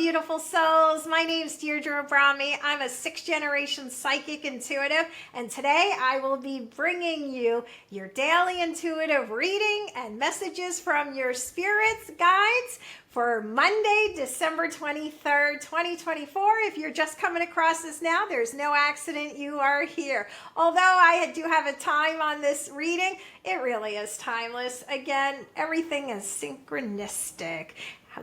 beautiful souls. My name's Deirdre Abrami. I'm a 6th generation psychic intuitive, and today I will be bringing you your daily intuitive reading and messages from your spirits guides for Monday, December 23rd, 2024. If you're just coming across this now, there's no accident, you are here. Although I do have a time on this reading, it really is timeless. Again, everything is synchronistic.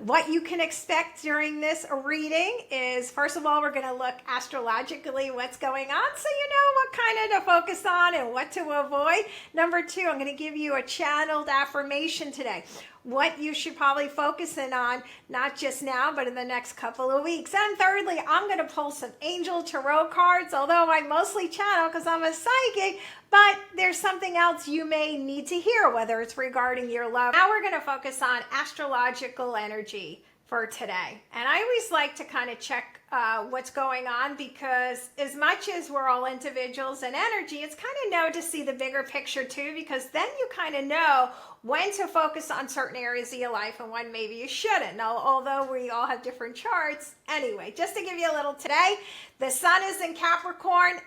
What you can expect during this reading is, first of all, we're going to look astrologically what's going on so you know what kind of to focus on and what to avoid. Number 2, I'm going to give you a channeled affirmation today. What you should probably focus in on, not just now, but in the next couple of weeks. And thirdly, I'm going to pull some angel tarot cards, although I mostly channel because I'm a psychic, but there's something else you may need to hear, whether it's regarding your love. Now we're going to focus on astrological energy for today. And I always like to kind of check what's going on, because as much as we're all individuals and energy, it's kind of know to see the bigger picture too, because then you kind of know when to focus on certain areas of your life and when maybe you shouldn't. Now, although we all have different charts. Anyway, just to give you a little today, the sun is in Capricorn.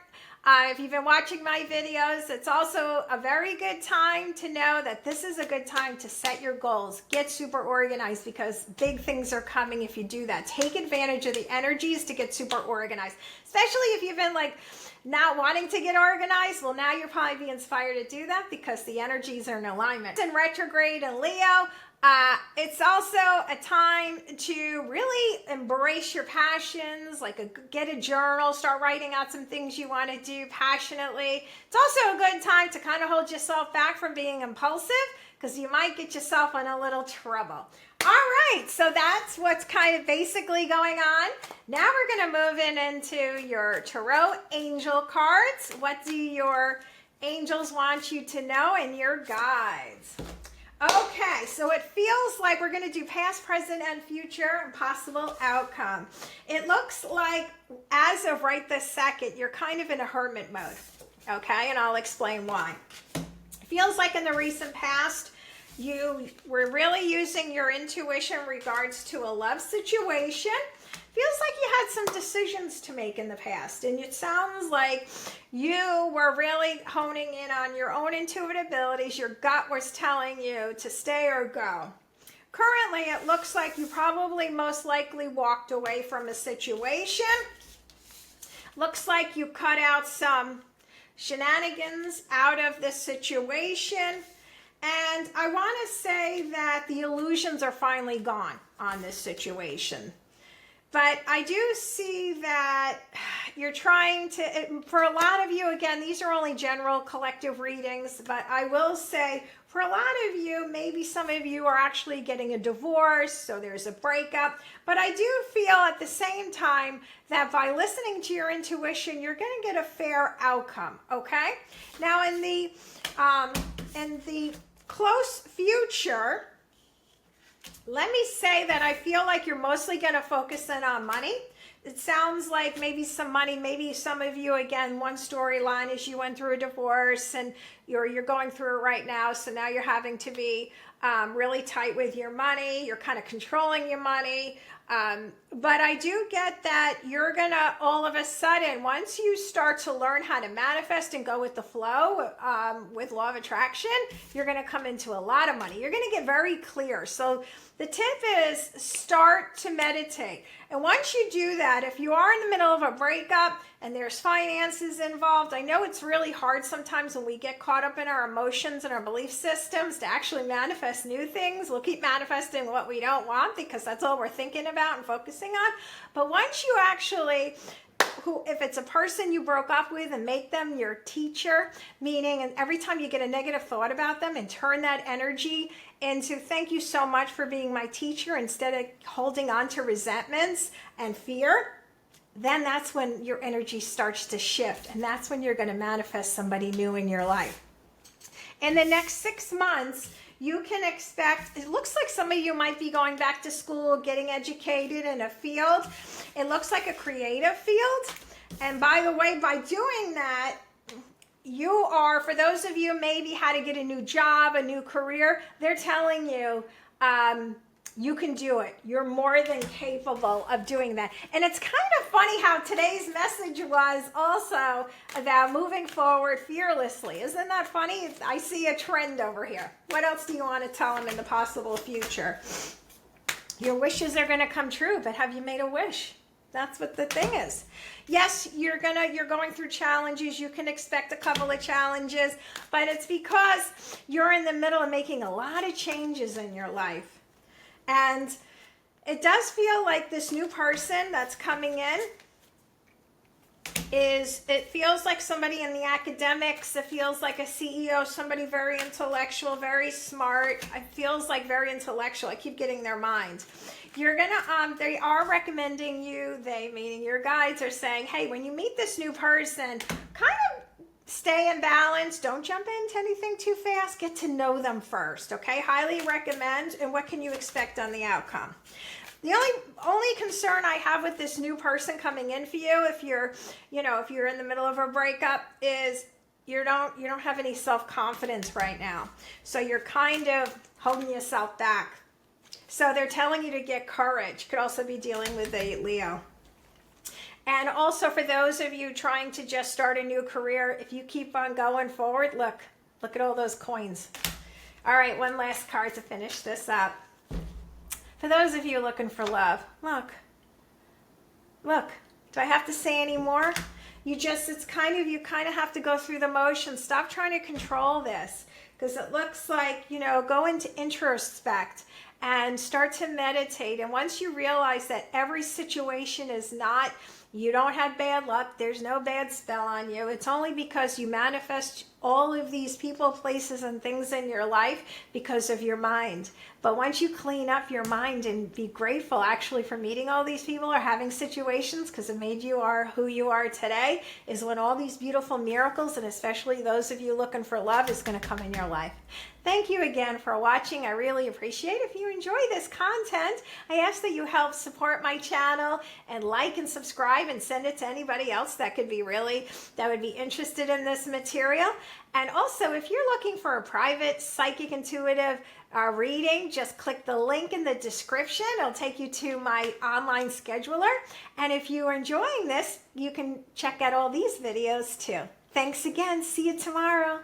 If you've been watching my videos, it's also a very good time to know that this is a good time to set your goals. Get super organized, because big things are coming if you do that. Take advantage of the energies to get super organized, especially if you've been like not wanting to get organized. Well, now you'll probably be inspired to do that because the energies are in alignment. It's in retrograde in Leo. It's also a time to really embrace your passions, like get a journal, start writing out some things you want to do passionately. It's also a good time to kind of hold yourself back from being impulsive, because you might get yourself in a little trouble. All right, so that's what's kind of basically going on. Now we're going to move into your tarot angel cards. What do your angels want you to know, and your guides? Okay, so it feels like we're going to do past, present, and future and possible outcome. It looks like as of right this second, you're kind of in a hermit mode, okay? And I'll explain why. It feels like in the recent past, you were really using your intuition in regards to a love situation. Feels like you had some decisions to make in the past, and it sounds like you were really honing in on your own intuitive abilities. Your gut was telling you to stay or go. Currently, it looks like you probably most likely walked away from a situation. Looks like you cut out some shenanigans out of this situation. And I want to say that the illusions are finally gone on this situation. But I do see that you're trying to, for a lot of you, again, these are only general collective readings, but I will say for a lot of you, maybe some of you are actually getting a divorce, so there's a breakup. But I do feel at the same time that by listening to your intuition, you're going to get a fair outcome, okay? Now in the close future, let me say that I feel like you're mostly going to focus in on money. It sounds like maybe some money, maybe some of you, again, one storyline is you went through a divorce and you're going through it right now. So now you're having to be really tight with your money. You're kind of controlling your money. But I do get that you're gonna, all of a sudden, once you start to learn how to manifest and go with the flow with law of attraction, you're gonna come into a lot of money. You're gonna get very clear. So the tip is start to meditate. And once you do that, if you are in the middle of a breakup and there's finances involved, I know it's really hard sometimes when we get caught up in our emotions and our belief systems to actually manifest new things. We'll keep manifesting what we don't want because that's all we're thinking about and focusing on. But once you actually, if it's a person you broke up with, and make them your teacher, meaning and every time you get a negative thought about them and turn that energy into thank you so much for being my teacher instead of holding on to resentments and fear, then that's when your energy starts to shift, and that's when you're going to manifest somebody new in your life. In the next 6 months, you can expect, it looks like some of you might be going back to school, getting educated in a field. It looks like a creative field. And by the way, by doing that, you are, for those of you maybe had to get a new job, a new career, they're telling you You can do it. You're more than capable of doing that. And it's kind of funny how today's message was also about moving forward fearlessly. Isn't that funny? I see a trend over here. What else do you want to tell them in the possible future? Your wishes are going to come true, but have you made a wish? That's what the thing is. Yes, you're going through challenges. You can expect a couple of challenges, but it's because you're in the middle of making a lot of changes in your life. And it does feel like this new person that's coming in it feels like somebody in the academics. It feels like a CEO, somebody very intellectual, very smart. It feels like very intellectual. I keep getting their mind. You're gonna, they are recommending you, meaning your guides are saying, hey, when you meet this new person, kind of stay in balance. Don't jump into anything too fast. Get to know them first, okay? Highly recommend. And what can you expect on the outcome? The only concern I have with this new person coming in for you, if you're in the middle of a breakup, is you don't have any self-confidence right now. So you're kind of holding yourself back. So they're telling you to get courage. Could also be dealing with a Leo. And also for those of you trying to just start a new career, if you keep on going forward, look at all those coins. All right, one last card to finish this up. For those of you looking for love, look. Do I have to say any more? You kind of have to go through the motions. Stop trying to control this, because it looks like, go into introspect and start to meditate. And once you realize that every situation is not, you don't have bad luck, there's no bad spell on you. It's only because you manifest all of these people, places, and things in your life because of your mind. But once you clean up your mind and be grateful actually for meeting all these people or having situations, because it made you are who you are today, is when all these beautiful miracles, and especially those of you looking for love, is going to come in your life. Thank you again for watching. I really appreciate it. If you enjoy this content, I ask that you help support my channel and like and subscribe and send it to anybody else that would be interested in this material. And also, if you're looking for a private psychic intuitive reading, just click the link in the description. It'll take you to my online scheduler. And if you're enjoying this, you can check out all these videos too. Thanks again. See you tomorrow.